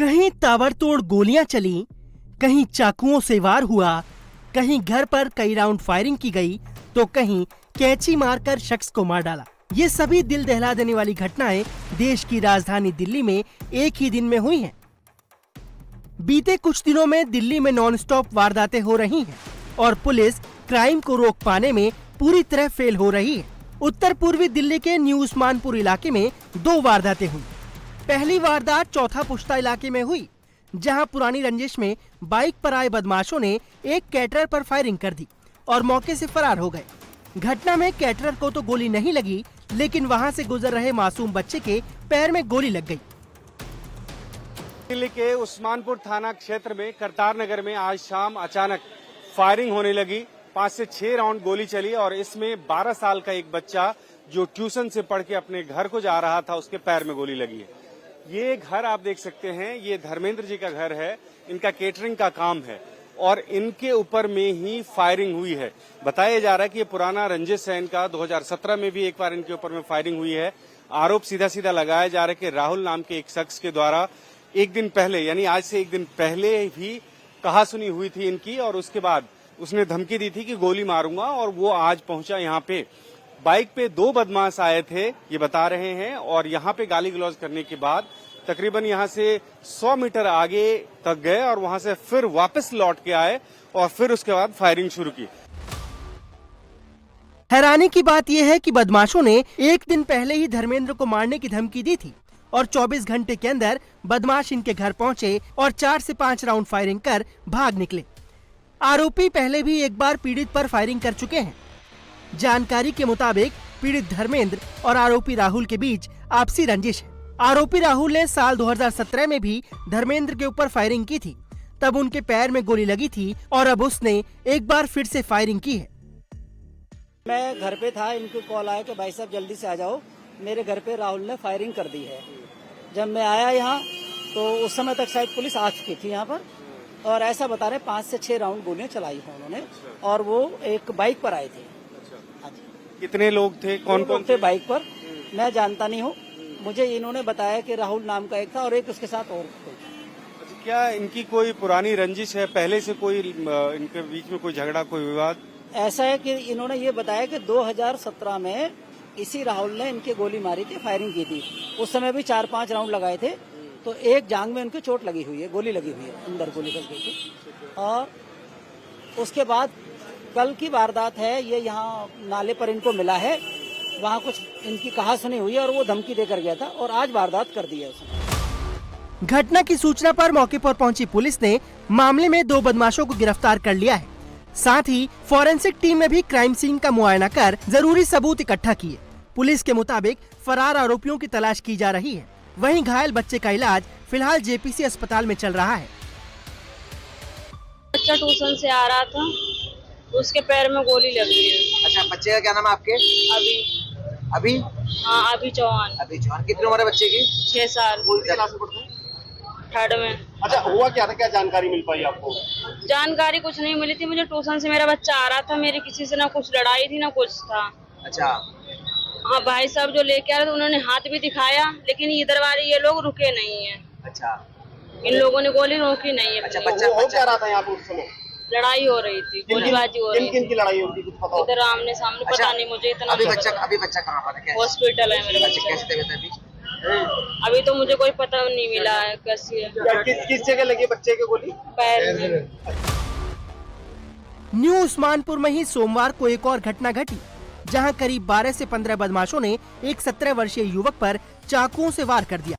कहीं ताबड़तोड़ गोलियां चली, कहीं चाकुओं से वार हुआ, कहीं घर पर कई राउंड फायरिंग की गई, तो कहीं कैंची मारकर शख्स को मार डाला। ये सभी दिल दहला देने वाली घटनाएं देश की राजधानी दिल्ली में एक ही दिन में हुई हैं। बीते कुछ दिनों में दिल्ली में नॉनस्टॉप वारदातें हो रही हैं और पुलिस क्राइम को रोक पाने में पूरी तरह फेल हो रही है। उत्तर पूर्वी दिल्ली के न्यू उस्मानपुर इलाके में 2 वारदातें हुई। पहली वारदात चौथा पुश्ता इलाके में हुई, जहां पुरानी रंजिश में बाइक पर आए बदमाशों ने एक कैटरर पर फायरिंग कर दी और मौके से फरार हो गए। घटना में कैटरर को तो गोली नहीं लगी, लेकिन वहां से गुजर रहे मासूम बच्चे के पैर में गोली लग गई। दिल्ली के उस्मानपुर थाना क्षेत्र में करतार नगर में आज शाम अचानक फायरिंग होने लगी। 5 से 6 राउंड गोली चली और इसमें 12 साल का एक बच्चा जो ट्यूशन से पढ़ के अपने घर को जा रहा था, उसके पैर में गोली लगी है। ये घर आप देख सकते हैं, ये धर्मेंद्र जी का घर है। इनका केटरिंग का काम है और इनके ऊपर में ही फायरिंग हुई है। बताया जा रहा है कि ये पुराना रंजिश है इनका। 2017 में भी एक बार इनके ऊपर में फायरिंग हुई है। आरोप सीधा सीधा लगाया जा रहा है कि राहुल नाम के एक शख्स के द्वारा एक दिन पहले, यानी आज से एक दिन पहले भी कहासुनी हुई थी इनकी और उसके बाद उसने धमकी दी थी कि गोली मारूंगा, और वो आज पहुंचा यहाँ पे। बाइक पे 2 बदमाश आए थे, ये बता रहे हैं, और यहाँ पे गाली गलौज करने के बाद तकरीबन यहाँ से 100 मीटर आगे तक गए और वहां से फिर वापस लौट के आए और फिर उसके बाद फायरिंग शुरू की। हैरानी की बात यह है कि बदमाशों ने एक दिन पहले ही धर्मेंद्र को मारने की धमकी दी थी और 24 घंटे के अंदर बदमाश इनके घर पहुंचे और 4 से 5 राउंड फायरिंग कर भाग निकले। आरोपी पहले भी एक बार पीड़ित पर फायरिंग कर चुके हैं। जानकारी के मुताबिक पीड़ित धर्मेंद्र और आरोपी राहुल के बीच आपसी रंजिश है। आरोपी राहुल ने साल 2017 में भी धर्मेंद्र के ऊपर फायरिंग की थी, तब उनके पैर में गोली लगी थी और अब उसने एक बार फिर से फायरिंग की है। मैं घर पे था, इनको कॉल आया कि भाई साहब जल्दी से आ जाओ, मेरे घर पे राहुल ने फायरिंग कर दी है। जब मैं आया यहाँ तो उस समय तक शायद पुलिस आ चुकी थी यहाँ पर, और ऐसा बता रहे 5 से 6 राउंड गोलियां चलाई हैं उन्होंने, और वो एक बाइक पर आए थे। कितने लोग थे, कौन कौन थे बाइक पर, मैं जानता नहीं हूँ। मुझे इन्होंने बताया कि राहुल नाम का एक था और एक उसके साथ और कोई। क्या इनकी कोई पुरानी रंजिश है, पहले से कोई इनके बीच में कोई झगड़ा, कोई विवाद? ऐसा है कि इन्होंने ये बताया कि 2017 में इसी राहुल ने इनके गोली मारी थी, फायरिंग की थी। उस समय भी 4-5 राउंड लगाए थे, तो एक जांघ में उनकी चोट लगी हुई है, गोली लगी हुई है, अंदर गोली फंस गई थी। और उसके बाद कल की वारदात है, ये यहाँ नाले पर इनको मिला है, वहाँ कुछ इनकी कहासुनी हुई और वो धमकी देकर गया था और आज वारदात कर दी है उसने। घटना की सूचना पर मौके पर पहुंची पुलिस ने मामले में 2 बदमाशों को गिरफ्तार कर लिया है। साथ ही फॉरेंसिक टीम ने भी क्राइम सीन का मुआयना कर जरूरी सबूत इकट्ठा किए। पुलिस के मुताबिक फरार आरोपियों की तलाश की जा रही है। वहीं घायल बच्चे का इलाज फिलहाल जेपीसी अस्पताल में चल रहा है। बच्चा ट्यूशन से आ रहा था, उसके पैर में गोली लगी है। अच्छा, बच्चे का क्या नाम है आपके? अभी? हाँ, अभी चौहान। कितनी उम्र है बच्चे की? 6 साल। कौन सी क्लास में पढ़ते हैं? 3rd में। अच्छा, हुआ क्या था, क्या जानकारी मिल पाई आपको? जानकारी कुछ नहीं मिली थी मुझे। ट्यूशन से मेरा बच्चा आ रहा था, मेरी किसी से ना कुछ लड़ाई थी ना कुछ था। अच्छा। हाँ, भाई साहब जो लेके आ रहे थे उन्होंने हाथ भी दिखाया, लेकिन इधर वाले ये लोग रुके नहीं है। अच्छा। इन लोगों ने गोली रोकी नहीं है। अच्छा, बच्चा क्या रहा था यहाँ पर उस समय? लड़ाई हो रही थी, गोलीबाजी हो रही थी। किन की लड़ाई होती, कुछ पता? इधर आमने सामने। अच्छा, पता नहीं मुझे इतना। अभी बच्चा कहाँ पर है? हॉस्पिटल है मेरे बच्चे। कैसी तबीयत है अभी? अभी तो मुझे कोई पता नहीं मिला है कैसी है। किस जगह लगी बच्चे के गोली? पैर में। न्यू उस्मानपुर में ही सोमवार को एक और घटना घटी, जहां करीब 12 से 15 बदमाशों ने एक 17 वर्षीय युवक पर चाकुओं से वार कर दिया,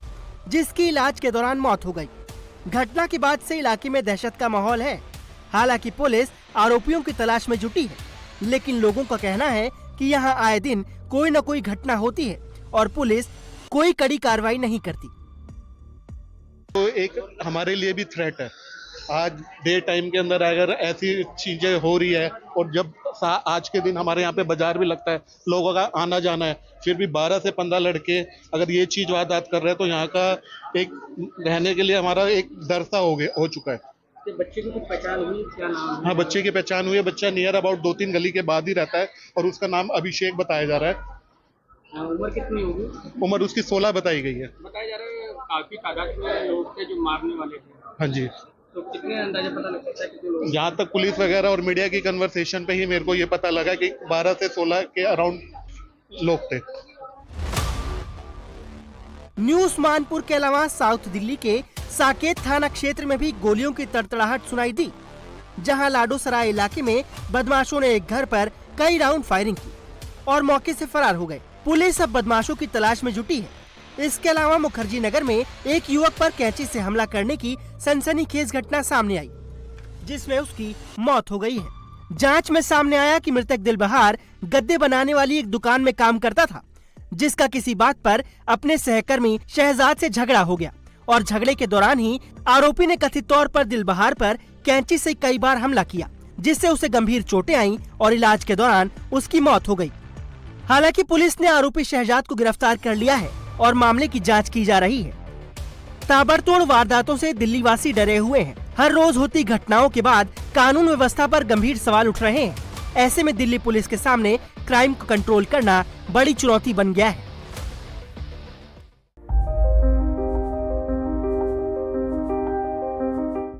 जिसकी इलाज के दौरान मौत हो गई। घटना के बाद से इलाके में दहशत का माहौल है। हालांकि पुलिस आरोपियों की तलाश में जुटी है, लेकिन लोगों का कहना है कि यहां आए दिन कोई न कोई घटना होती है और पुलिस कोई कड़ी कार्रवाई नहीं करती। तो एक हमारे लिए भी थ्रेट है। आज डे टाइम के अंदर अगर ऐसी चीजें हो रही है, और जब आज के दिन हमारे यहाँ पे बाजार भी लगता है, लोगों का आना जाना है, फिर भी 12 से 15 लड़के अगर ये चीज वारदात कर रहे हैं, तो यहाँ का एक रहने के लिए हमारा एक डर सा हो चुका है। बच्चे की कुछ पहचान हुई, क्या नाम? हाँ, बच्चे की पहचान हुई है। बच्चा नियर अबाउट 2-3 गली के बाद ही रहता है और उसका नाम अभिषेक बताया जा रहा है। उम्र कितनी होगी? उम्र उसकी 16 बताई गई है। बताया जा रहा है काफी तादाद में लोग थे जो मारने वाले थे, हाँ जी, तो कितने अंदाजा पता लग सकता है कितने लोग? यहाँ तक पुलिस वगैरह और मीडिया की कन्वर्सेशन पे ही मेरे को ये पता लगा कि 12 से 16 के अराउंड लोग थे। न्यू उस्मानपुर के अलावा साउथ दिल्ली के साकेत थाना क्षेत्र में भी गोलियों की तड़तड़ाहट सुनाई दी, जहां लाडोसराय इलाके में बदमाशों ने एक घर पर कई राउंड फायरिंग की और मौके से फरार हो गए। पुलिस अब बदमाशों की तलाश में जुटी है। इसके अलावा मुखर्जी नगर में एक युवक पर कैंची से हमला करने की सनसनीखेज घटना सामने आई, जिसमें उसकी मौत हो गई है। जांच में सामने आया कि मृतक दिलबहार गद्दे बनाने वाली एक दुकान में काम करता था, जिसका किसी बात पर अपने सहकर्मी शहजाद से झगड़ा हो गया और झगड़े के दौरान ही आरोपी ने कथित तौर पर दिलबहार पर कैंची से कई बार हमला किया, जिससे उसे गंभीर चोटें आईं और इलाज के दौरान उसकी मौत हो गई। हालांकि पुलिस ने आरोपी शहजाद को गिरफ्तार कर लिया है और मामले की जांच की जा रही है। ताबड़तोड़ वारदातों से दिल्ली वासी डरे हुए हैं। हर रोज होती घटनाओं के बाद कानून व्यवस्था पर गंभीर सवाल उठ रहे हैं। ऐसे में दिल्ली पुलिस के सामने क्राइम को कंट्रोल करना बड़ी चुनौती बन गया है।